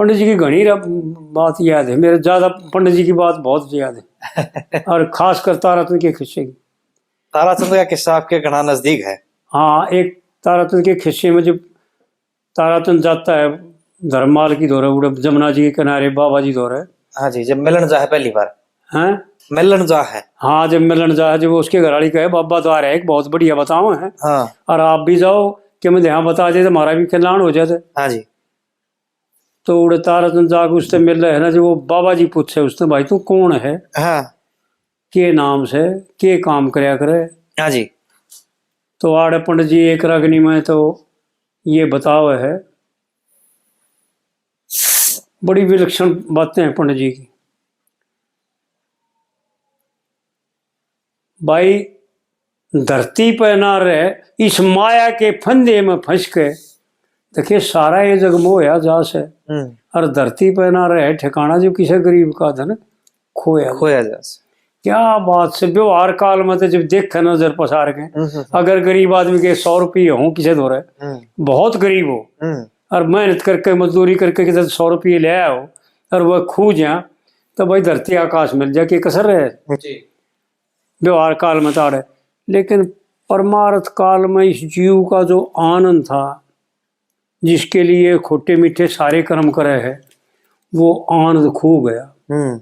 पंडित जी की घनी बात याद है मेरे, ज्यादा पंडित जी की बात बहुत याद है और खास कर ताराचंद के खिस्से की। ताराचंद का किस्सा आपके घना नजदीक है। हाँ, एक ताराचंद के खिस्से में जब ताराचंद जाता है धर्ममाल की दौरे, उड़े जमुना जी के किनारे बाबा जी दौरे। हाँ जी, जब मिलन जा है पहली बार। हैं? मिलन जा है। हाँ, जब मिलन जा है, जब उसके घराड़ी कहे बाबा द्वार है एक बहुत बढ़िया बताओ है। हाँ। और आप भी जाओ कि मैं यहाँ बता दे तो हमारा भी कल्याण हो जाता। हाँ जी। तो उड़े ताराचंद जाके उससे मिल रहे है ना, जो वो बाबा जी पूछे उसने, भाई तू कौन है, हाँ। के नाम से के काम करया करे। हाँ जी। तो आड़े पंडित जी एक रगनी में तो ये बताओ है, बड़ी विलक्षण बातें हैं पंडित जी की। भाई धरती पर ना रहे इस माया के फंदे में फंस के, देखिए सारा ये जग मोया जा से, और धरती पर ना रहे ठिकाना जो किसी गरीब का धन खोया जा से। क्या बात से व्यवहार काल में तो जब देख नजर पसार के, अगर गरीब आदमी के 100 रुपये हो किसी दो रहे, बहुत गरीब हो और मेहनत करके मजदूरी करके किसी 100 रुपये ले आया हो और वह खू जा, तो भाई धरती आकाश मिल जाए कि कसर रहे व्यवहार काल में ताड़े। लेकिन परमार्थ काल में इस जीव का जो आनंद था, जिसके लिए खोटे मीठे सारे कर्म करे है, वो आनंद खो गया।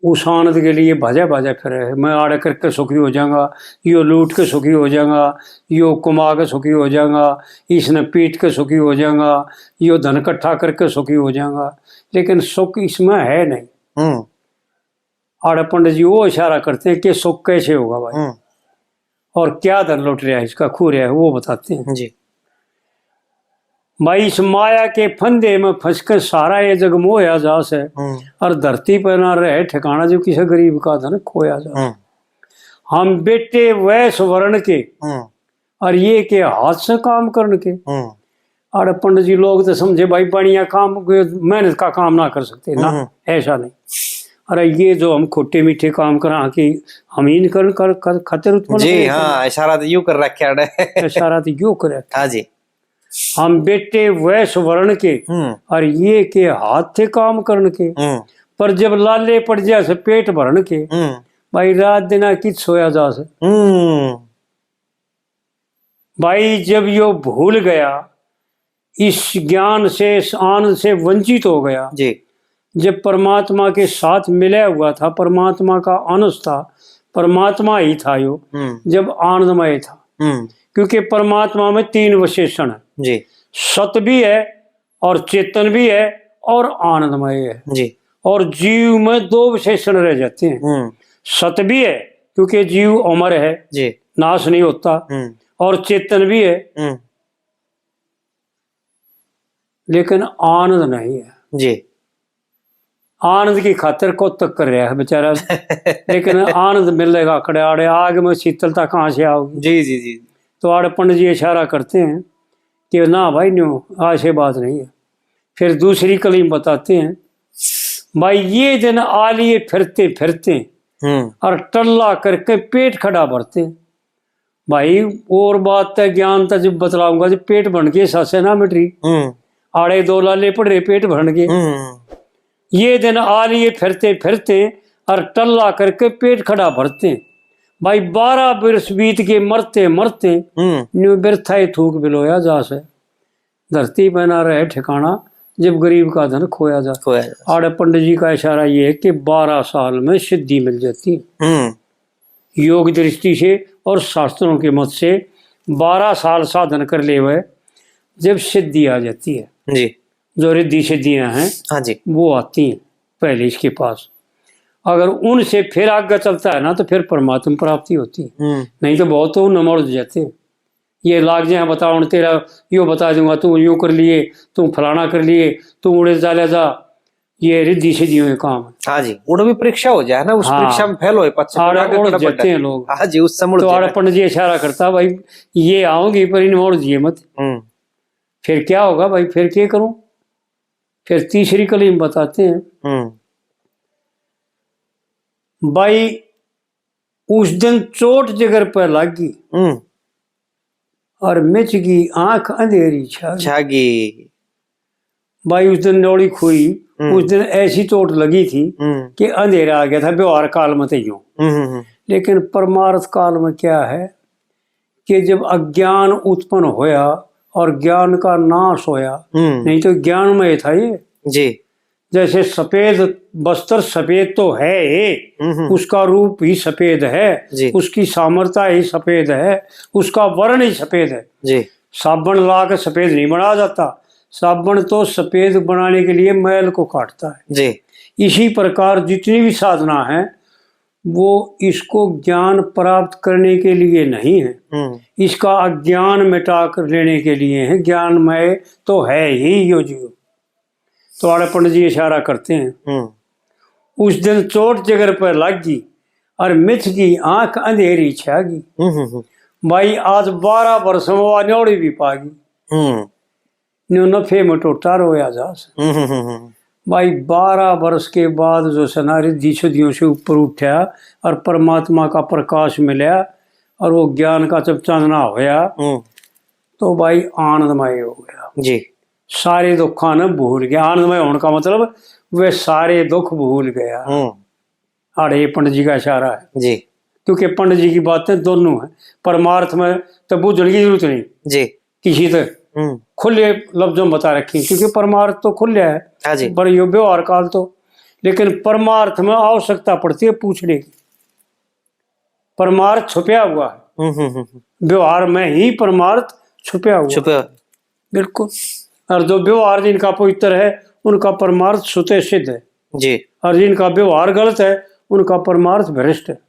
उस आनंद के लिए भाजा भाजा फिरे है, मैं आड़े करके सुखी हो जाऊंगा, यो लूट के सुखी हो जाऊंगा, यो कुमा के सुखी हो जाऊंगा, इसने पीट के सुखी हो जाऊंगा, यो धन इकट्ठा करके सुखी हो जाऊंगा। लेकिन सुख इसमें है नहीं। आड़े पंडित जी वो इशारा करते हैं कि सुख कैसे होगा भाई, और क्या धन लौट रहा है इसका खो रहा है, वो बताते हैं जी। भाई इस माया के फंदे में फंस कर सारा ये जग मोया जा से, और धरती पर ना रहे ठिकाना जो किसी गरीब का धन खोया जा। हम बेटे वैस वर्ण के और ये के हाथ से काम करने के। अरे पंडित जी लोग तो समझे भाई बढ़िया काम, मेहनत का काम ना कर सकते ना, ऐसा नहीं। अरे ये जो हम खोटे मीठे काम करा कि हम इन कर खतर उत्पन्न जी। हाँ, इशारा तो यूं कर रखा है। इशारा तो यूं कर रखा। हाँ जी। हम बेटे वैश्य वर्ण के और ये के हाथ थे काम करने के, पर जब लाले पड़ जा से पेट भरन के, भाई रात दिना कित सोया जा से। भाई जब यो भूल गया, इस ज्ञान से इस आनंद से वंचित हो गया जी। जब परमात्मा के साथ मिला हुआ था, परमात्मा का अंश था, परमात्मा ही था यो, जब आनंदमय था। क्योंकि परमात्मा में 3 विशेषण है जी, सत भी है और चेतन भी है और आनंदमय है जी। और जीव में 2 विशेषण रह जाते हैं। सत भी है क्योंकि जीव अमर है जी, नाश नहीं होता, और चेतन भी है लेकिन आनंद नहीं है जी। आनंद की खातिर को तक कर रहा है बेचारा लेकिन आनंद मिलेगा खड़े आड़े, आग में शीतलता कहाँ से आओगी जी जी जी। तो आड़े पंडित जी इशारा करते हैं कि ना भाई न्यू ऐसे बात नहीं है। फिर दूसरी कलीम बताते हैं, भाई ये दिन आ लिए फिरते फिरते और टल्ला करके पेट खड़ा भरते। भाई और बात है ज्ञान था जब बतलाऊंगा, जब पेट भर के सासे ना मिट रही, आड़े 2 लाले पड़ रहे पेट भर के। ये दिन आ लिए फिरते फिरते और टल्ला करके पेट खड़ा भरते। भाई 12 वर्ष बीत के मरते मरते न्यू बिरथा थूक बिलोया जा से। धरती पर ना रहे ठिकाना जब गरीब का धन खोया जा। आड़े पंडित जी का इशारा ये है कि 12 साल में सिद्धि मिल जाती है योग दृष्टि से, और शास्त्रों के मत से 12 साल साधन कर ले हुए जब सिद्धि आ जाती है जी। जो रिद्धि सिद्धियां हैं हाँ जी, वो आती हैं पहले इसके पास। अगर उनसे फिर आगे चलता है ना तो फिर परमात्मा प्राप्ति होती है। नहीं तो बहुत तो नमड़ जाते हैं, ये लाग जाए बताओ तेरा यो बता दूंगा, तू यूं कर लिए, तू फलाना कर लिए, तू उड़े चाले जा, ये रिद्धि सिद्धियों के काम है। हाँ जी, उड़ भी परीक्षा हो जाए ना, उस परीक्षा में फेल हो जाते हैं लोग। हाँ जी, उस समय तो आड़े पंडित जी इशारा करता भाई ये आओगी पर इन मोड़ दिए मत। फिर क्या होगा भाई, फिर क्या करूं। फिर तीसरी कलीम बताते हैं, भाई उस दिन चोट जिगर पर लागी और मिच गई आंख अंधेरी छागी। भाई उस दिन नौड़ी खुई, उस दिन ऐसी चोट लगी थी कि अंधेरा आ गया था व्यवहार काल में तो यूं। लेकिन परमार्थ काल में क्या है कि जब अज्ञान उत्पन्न होया और ज्ञान का नाश होया, नहीं तो ज्ञान में था ये जी। जैसे सफेद बस्तर सफेद तो है, उसका रूप ही सफेद है, उसकी सामर्थ्य ही सफेद है, उसका वर्ण ही सफेद है जी। साबुन ला के सफेद नहीं बना जाता, साबुन तो सफेद बनाने के लिए मैल को काटता है जी। इसी प्रकार जितनी भी साधना है वो इसको ज्ञान प्राप्त करने के लिए नहीं है, इसका अज्ञान मिटा कर लेने के लिए है। ज्ञानमय तो है ही यो जीव। तो आड़े पंडित जी इशारा करते हैं, उस दिन चोट जगर पर लग गई और मिथ की आंख अंधेरी छागी। भाई आज 12 वर्ष में वो न्योड़ी भी पागी, न्यू नफे में टोटा रोया जा भाई 12 वर्ष के बाद जो सना रिद्धि सदियों से ऊपर उठा और परमात्मा का प्रकाश मिला और वो ज्ञान का जब चांदना होया तो भाई आनंदमय हो गया जी। सारे दुखा न भूल गया। आनंदमय होने का मतलब वे सारे दुख भूल गया। आड़े पंडित जी का इशारा है जी। क्योंकि पंडित जी की बातें दोनों हैं, परमार्थ में तो बूझने की जरूरत नहीं जी, किसी तक खुले लफ्जों में बता रखी, क्योंकि परमार्थ तो खुले है पर यो व्यवहार काल तो, लेकिन परमार्थ में आवश्यकता पड़ती है पूछने की। परमार्थ छुपया हुआ है, व्यवहार में ही परमार्थ छुपया हुआ बिल्कुल। और जो व्यवहार जिनका पवित्र है उनका परमार्थ सुते सिद्ध है जी, और जिनका व्यवहार गलत है उनका परमार्थ भ्रष्ट है।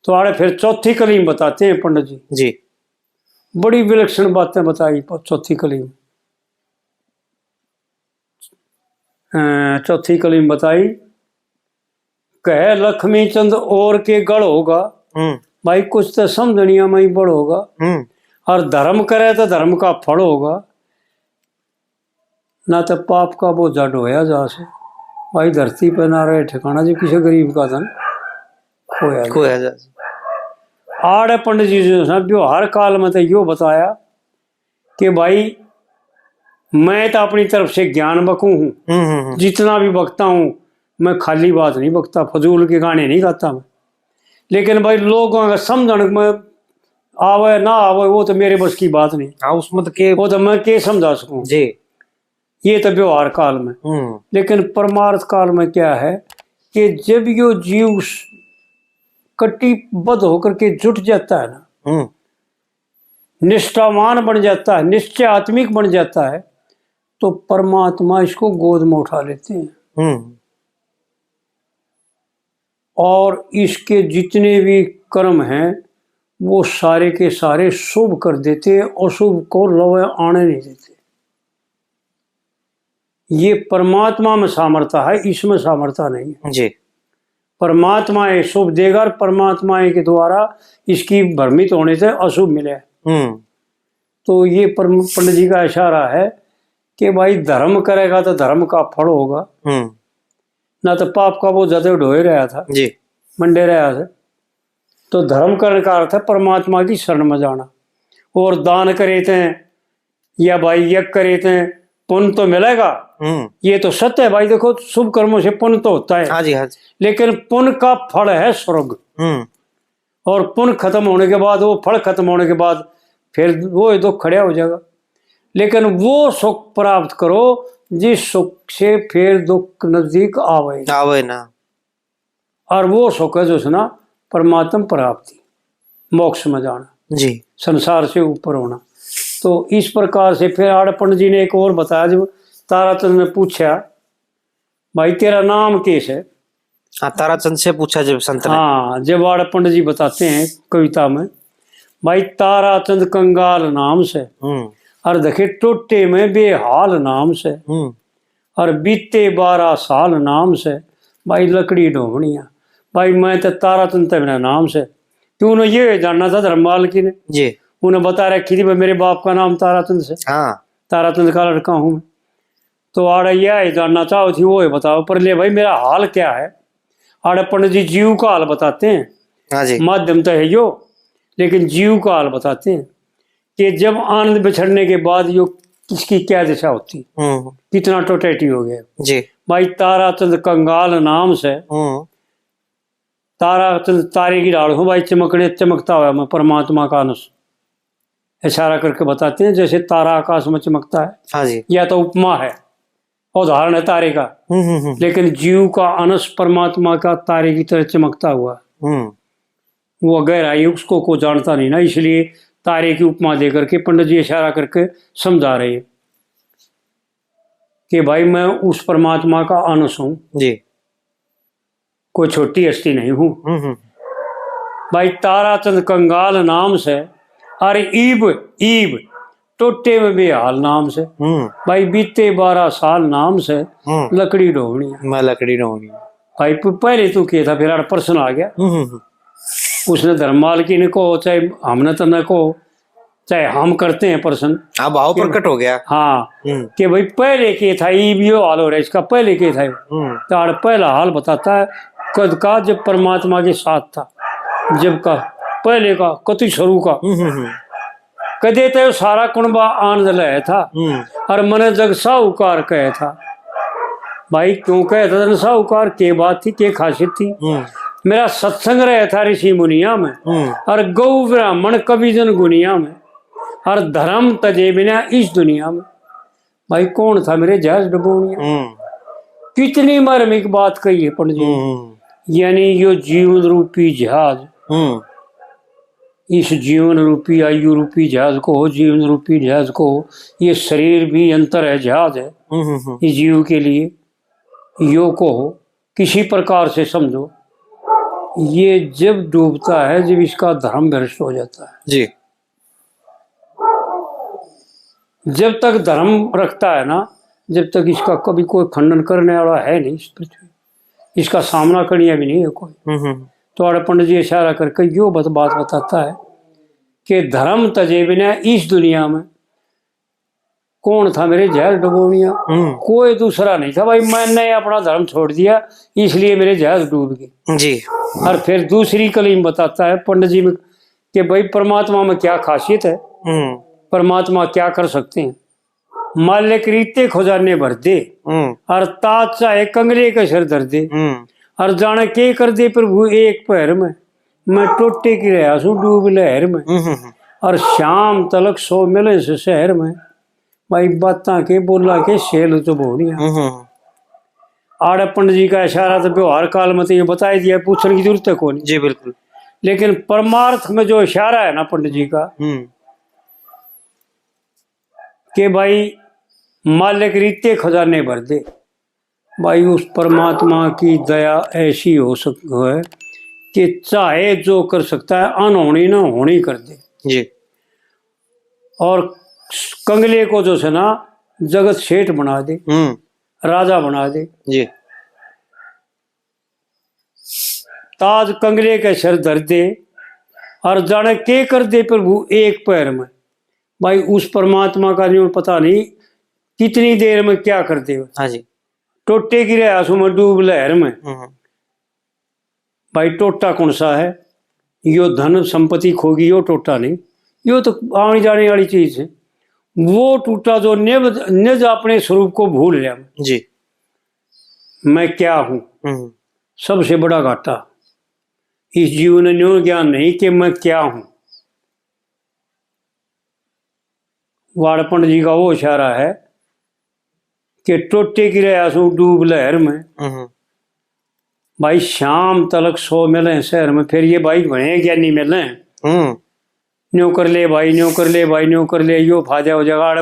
तो आड़े फिर चौथी कलीम बताते हैं पंडित जी जी। बड़ी विलक्षण बातें बताई चौथी कलीम। चौथी कलीम बताई, कहे लक्ष्मी चंद और के गढ़ होगा, भाई कुछ तो समझनिया में ही बड़ होगा, और धर्म करे तो धर्म का फल होगा, ना तो पाप का बोझा ढोया जा से। भाई धरती पर ना रहे ठिकाना जी किसी गरीब का धन खोया जा। आड़े पंडित जी ने व्यवहार काल में तो यो बताया कि भाई मैं तो अपनी तरफ से ज्ञान बकू हूँ, जितना भी बकता हूँ मैं खाली बात नहीं बकता, फजूल के गाने नहीं गाता मैं। लेकिन भाई लोगों का समझण में आवे ना आवे वो तो मेरे बस की बात नहीं। हाँ, उसमें तो के वो तो मैं के समझा सकूं जी। ये तो व्यवहार काल में। लेकिन परमार्थ काल में क्या है कि जब यो जीव कटिबद्ध होकर के जुट जाता है ना, निष्ठावान बन जाता है, निश्चय आत्मिक बन जाता है, तो परमात्मा इसको गोद में उठा लेते हैं और इसके जितने भी कर्म हैं वो सारे के सारे शुभ कर देते हैं, अशुभ को लवे आने नहीं देते। ये परमात्मा में सामर्थ्य है, इसमें सामर्थ्य नहीं है जी। परमात्मा शुभ देगा और परमात्मा के द्वारा इसकी भ्रमित होने से अशुभ मिले। तो ये पंडित जी का इशारा है कि भाई धर्म करेगा तो धर्म का फल होगा, ना तो पाप का वो ज्यादा ढोए रहा था जी, मंडे रहा था। तो धर्म करने का अर्थ है परमात्मा की शरण में जाना, और दान करे थे या भाई यज्ञ करे थे पुण्य तो मिलेगा, ये तो सत्य है भाई। देखो शुभ कर्मों से पुण्य तो होता है, हाँ जी, हाँ जी। लेकिन पुण्य का फल है स्वर्ग, और पुण्य खत्म होने के बाद, वो फल खत्म होने के बाद फिर वो दुख खड़ा हो जाएगा। लेकिन वो सुख प्राप्त करो जिस सुख से फिर दुख नजदीक आवे ना, और वो सुख है जो सुना परमात्मा प्राप्ति, मोक्ष में जाना जी, संसार से ऊपर होना। तो इस प्रकार से फिर आड़ पंडित जी ने एक और बताया, जब ताराचंद ने पूछा भाई तेरा नाम कैसे है। हाँ, ताराचंद से पूछा जब संत ने। हाँ, जब आड़ पंडित जी बताते हैं कविता में, भाई ताराचंद कंगाल नाम से, और देखे टोटे में बेहाल नाम से, और बीते 12 साल नाम से, भाई लकड़ी ढोबनिया। भाई मैं तो ताराचंद मेरा नाम से, क्यों उन्हें ये जानना था धर्मपाल की ने जी, उन्हें बता रखी थी भाई मेरे बाप का नाम ताराचंद से, हाँ, ताराचंद का लड़का हूँ मैं। तो आड़े यह जानना चाहो थी वो बताओ, पर ले भाई मेरा हाल क्या है। आड़े पंडित जी जीव का हाल बताते हैं, हाँ जी, माध्यम तो है यो, लेकिन जीव का हाल बताते हैं कि जब आनंद बिछड़ने के बाद यो किसकी क्या दिशा होती, कितना टोटेटी हो गया जी। भाई। ताराचंद कंगाल नाम से, ताराचंद तारे की डाल हूँ भाई, चमकने चमकता हुआ मैं परमात्मा का अंश, इशारा करके बताते हैं जैसे तारा आकाश में चमकता है। हाँ जी। या तो उपमा है, उदाहरण है तारे का, लेकिन जीव का अंश परमात्मा का तारे की तरह चमकता हुआ, वो गहराई उसको को जानता नहीं ना, इसलिए तारे की उपमा देकर के पंडित जी इशारा करके समझा रहे हैं कि भाई मैं उस परमात्मा का अंश हूं जी, कोई छोटी हस्ती नहीं हूं भाई। ताराचंद कंगाल नाम से, अरे ईब ईब टोटे में बेहाल नाम से भाई, बीते 12 साल नाम से लकड़ी ढोवनी, मैं लकड़ी ढोवनी भाई। पहले तो किया था, फिर प्रश्न आ गया। उसने धर्ममाल की ने कहो चाहे हमने तो न कहो, चाहे हम करते हैं प्रश्न, भाव प्रकट हो गया। हाँ कि भाई पहले के था, ये हाल हो रहा है इसका, पहले के था। तो पहला हाल बताता है कद का, जब परमात्मा के साथ था, जब का पहले का कति शुरू का कदे तो सारा कुणबा आनंद लय था, और मन जग साहूकार कहे था भाई। क्यों कहे था साहूकार, के बात थी, के खासियत थी। मेरा सत्संग रहा था ऋषि मुनिया में, और गौ ब्राह्मण कवि जन गुनिया में, और धर्म तजे बिना इस दुनिया में भाई। कौन था मेरे जहाज डुबोनिया, कितनी मार्मिक बात कही है पंडित जी। यानी यो जीवन रूपी जहाज, इस जीवन रूपी आयु रूपी जहाज को, जीवन रूपी जहाज को, ये शरीर भी अंतर है, जहाज है इस जीव के लिए। यो को किसी प्रकार से समझो, ये जब डूबता है जब इसका धर्म भ्रष्ट हो जाता है जी। जब तक धर्म रखता है ना, जब तक इसका कभी कोई खंडन करने वाला है नहीं इस पृथ्वी, इसका सामना करने भी नहीं है कोई। तो आड़े पंडित जी इशारा करके यो बात बताता है कि धर्म तजे बिना इस दुनिया में कौन था मेरे जहाज डुबोनिया, कोई दूसरा नहीं था भाई। मैंने अपना धर्म छोड़ दिया इसलिए मेरे जहाज डूब गए जी। और फिर दूसरी कलीम बताता है पंडित जी में कि भाई परमात्मा में क्या खासियत है, परमात्मा क्या कर सकते हैं। मालिक रीते खजाने भर दे, और ताज चाहे कंगले का सर धर दे, और जाने के कर दे प्रभु एक पैर में, मैं टोटे की रहा सू डूब लहर में, और शाम तलक 100 मिले से शहर में भाई। बाता के बोला के शेल तो बोनिया। आड़े पंडित जी का इशारा तो व्यवहार काल में तो ये बता दिया, पूछने की जरूरत है कौन जी, बिल्कुल। लेकिन परमार्थ में जो इशारा है ना पंडित जी का, कि भाई मालिक रीते खजाने भर दे भाई, उस परमात्मा की दया ऐसी हो है कि चाहे जो कर सकता है अनहोनी ना होनी कर दे जी। और कंगले को जो है ना जगत सेठ बना दे, राजा बना दे जी। ताज कंगले के सर धर दे, और जाने के कर दे प्रभु एक पैर में भाई। उस परमात्मा का जो पता नहीं कितनी देर में क्या कर दे। हाँ जी। टोटे की आंसू में डूब लहर में भाई। टोटा कौन सा है, यो धन संपत्ति खोगी, यो टोटा नहीं, यो तो आने जाने वाली चीज है। वो टूटा जो निज अपने स्वरूप को भूल गया जी। मैं क्या हूं, सबसे बड़ा घाटा इस जीवन ने न्यो ज्ञान नहीं कि मैं क्या हूं। वाड़पण जी का वो इशारा है कि टोटे की रहा सू डूब लहर में भाई। शाम तलक 100 मिले शहर में, फिर ये भाई बने ज्ञानी मिले, न्यो कर ले भाई, न्यो कर ले भाई, न्यो कर ले, यो फायदा हो जाएगा,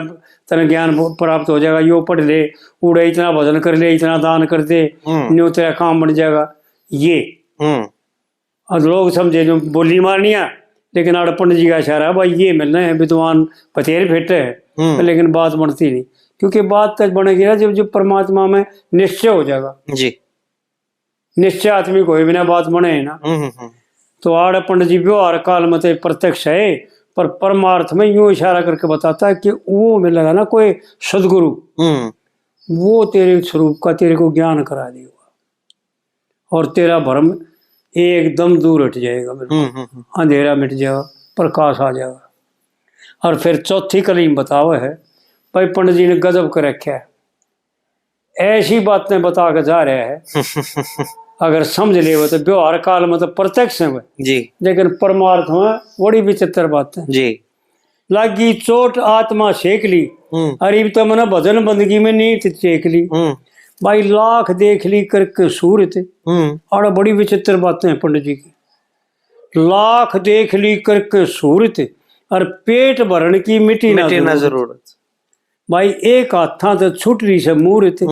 तेरा ज्ञान प्राप्त हो जाएगा, यो पढ़ ले, उड़े इतना भजन कर ले, इतना दान कर दे, न्यो तेरा काम बन जाएगा। ये और लोग समझे जो बोली मारनिया, लेकिन आड़ पंडित जी का इशारा भाई ये मिलना है विद्वान पतेर फेटे है, लेकिन बात बनती नहीं, क्योंकि बात तक बनेगी ना जब परमात्मा में निश्चय हो जाएगा जी। निश्चय आदमी को बिना बात बने है ना। तो आड़ पंडित जी व्यवहार काल में तो प्रत्यक्ष है, पर परमार्थ में यूं इशारा करके बताता है कि वो मिलेगा ना कोई सदगुरु, वो तेरे स्वरूप का तेरे को ज्ञान करा देगा, और तेरा भ्रम एकदम दूर हट जाएगा, अंधेरा मिट जाएगा, प्रकाश आ जाएगा। और फिर चौथी कलीम बतावा है भाई पंडित जी ने गजब कर रखा है, ऐसी बातें बता के जा रहे हैं अगर समझ ले वो तो व्यवहार काल में तो प्रत्यक्ष है जी, लेकिन परमार्थ में बड़ी विचित्र बात है। जी, लागी चोट आत्मा सेक ली, अरे तो मैंने भजन बंदगी में नीत चेक ली। भाई लाख देख ली करके सूरत, और बड़ी विचित्र बातें हैं पंडित जी की। लाख देख ली करके सूरत और पेट भरण की मिट्टी ना जरूरत। भाई एक हाथा तो छुट रही से मूर्त,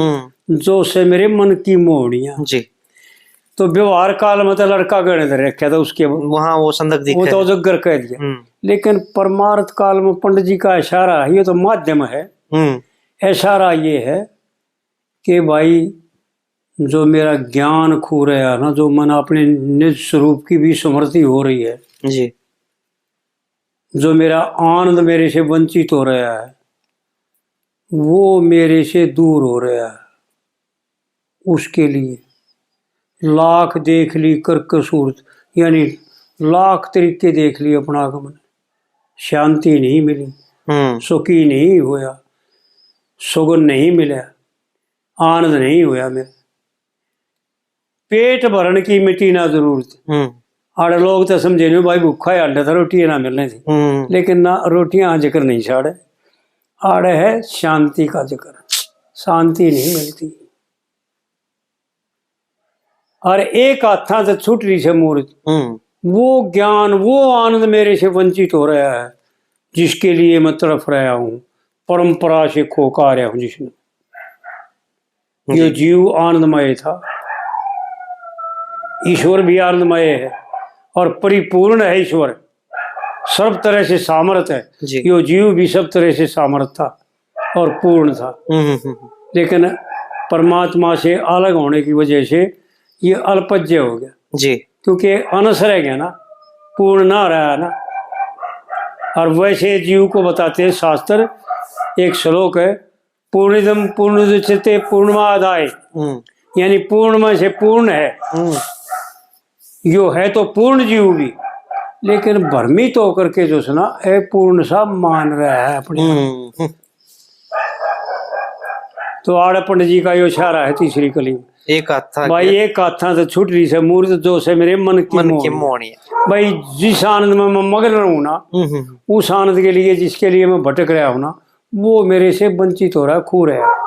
जो से मेरे मन की मोहनिया। जी, तो व्यवहार काल में तो लड़का गणे धर रखा था उसके वहां वो संदक दिखा, वो तो जग्गर कह दिया। लेकिन परमार्थ काल में पंडित जी का इशारा है, ये तो माध्यम है। इशारा ये है कि भाई जो मेरा ज्ञान खो रहा है ना, जो मन अपने निज स्वरूप की भी स्मृति हो रही है जी, जो मेरा आनंद मेरे से वंचित हो रहा है, वो मेरे से दूर हो रहा है, उसके लिए लाख देख ली कर कसूरत, यानी लाख तरीके देख लिए अपना आगमन, शांति नहीं मिली, सुखी नहीं होया, सुगन नहीं मिला, आनंद नहीं होया, मेरे पेट भरण की मिट्टी ना जरूरत। आड़े लोग तो समझे नहीं भाई भूखा है अंडा था, रोटियां ना मिलने थी, लेकिन ना रोटियां जिक्र नहीं छाड़े, आड़े है शांति का जिक्र, शांति नहीं मिलती। और एक हाथा से छूट रही से मूर्त, वो ज्ञान वो आनंद मेरे से वंचित हो रहा है, जिसके लिए मैं तड़फ रहा हूं, परंपरा से खोका रहा हूं जिसने। ये जीव आनंदमय था, ईश्वर भी आनंदमय है और परिपूर्ण है, ईश्वर सब तरह से सामर्थ है, यो जीव भी सब तरह से सामर्थ था और पूर्ण था। लेकिन परमात्मा से अलग होने की वजह से ये अल्पज्य हो गया जी, क्योंकि अनस रह गया ना, पूर्ण ना रहा ना। और वैसे जीव को बताते हैं शास्त्र, एक श्लोक है, पूर्णिदम पूर्णोदच्यते पूर्णमादाय, यानी पूर्ण में से पूर्ण है, यो है तो पूर्ण जीव भी, लेकिन भ्रमित होकर के जो सुना पूर्ण सा मान रहा है अपने। तो आड़ पंडित जी का यो इशारा है तीसरी कली में, एक हाथा भाई एक हाथा से छूट रही से मूर्त, जो से मेरे मन की मोहनी। भाई जिस आनंद में मैं मगन रहूं ना, उस आनंद के लिए जिसके लिए मैं भटक रहा हूं ना, वो मेरे से वंचित हो रहा है, खो रहा है।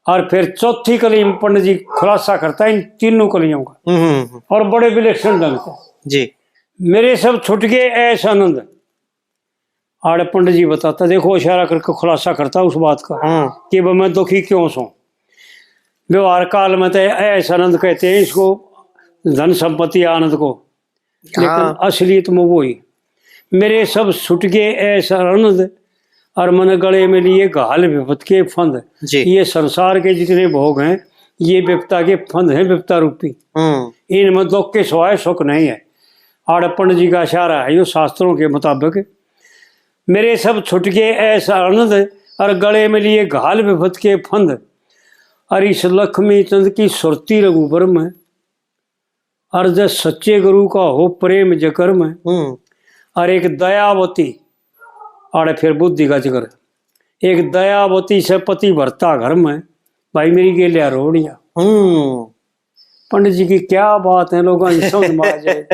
और फिर चौथी कली में पंडित जी खुलासा करता है इन तीनों कलियों का, और बड़े विलक्षण ढंग से जी। मेरे सब छुट गए ऐसा आनंद, आड़े पंडित जी बताता, देखो इशारा करके खुलासा करता उस बात का कि वह मैं दुखी क्यों सो। व्यवहार काल में तो ऐसा आनंद कहते हैं इसको, धन संपत्ति आनंद को, लेकिन असलियत में वो ही मेरे सब छुट गए ऐसा आनंद, और मन गले में लिए घाल विपत के फंद। ये संसार के जितने भोग हैं ये विपता के फंद हैं, विपता रूपी, इनमें दुख के सिवाय सुख नहीं है। आड़ पंडित जी का इशारा है यो शास्त्रों के मुताबिक, मेरे सब छुट गए ऐसा आनंद, और गले में लिए घाल विपत के फंद। और इस लक्ष्मी चंद की सुरती रघुबर में, और जब सच्चे गुरु का हो प्रेम जकर में, और एक दयावती, और फिर बुद्धि का जिक्र, एक दयावती से पति भरता घर में, भाई मेरी गेलिया रोड़िया। पंडित जी की क्या बात है, लोगों को समझ में आ जाए।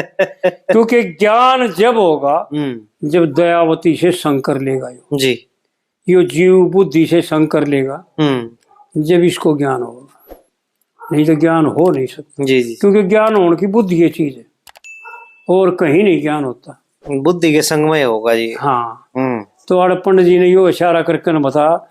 क्योंकि ज्ञान जब होगा जब दयावती से संग कर लेगा जी, यो जीव बुद्धि से संग कर लेगा जब इसको ज्ञान होगा, नहीं तो ज्ञान हो नहीं सकता जी। क्योंकि ज्ञान होने की बुद्धि ये चीज है, और कहीं नहीं ज्ञान होता, बुद्धि के संग में होगा जी। हाँ, तो पंडित जी ने यो इशारा करके न बता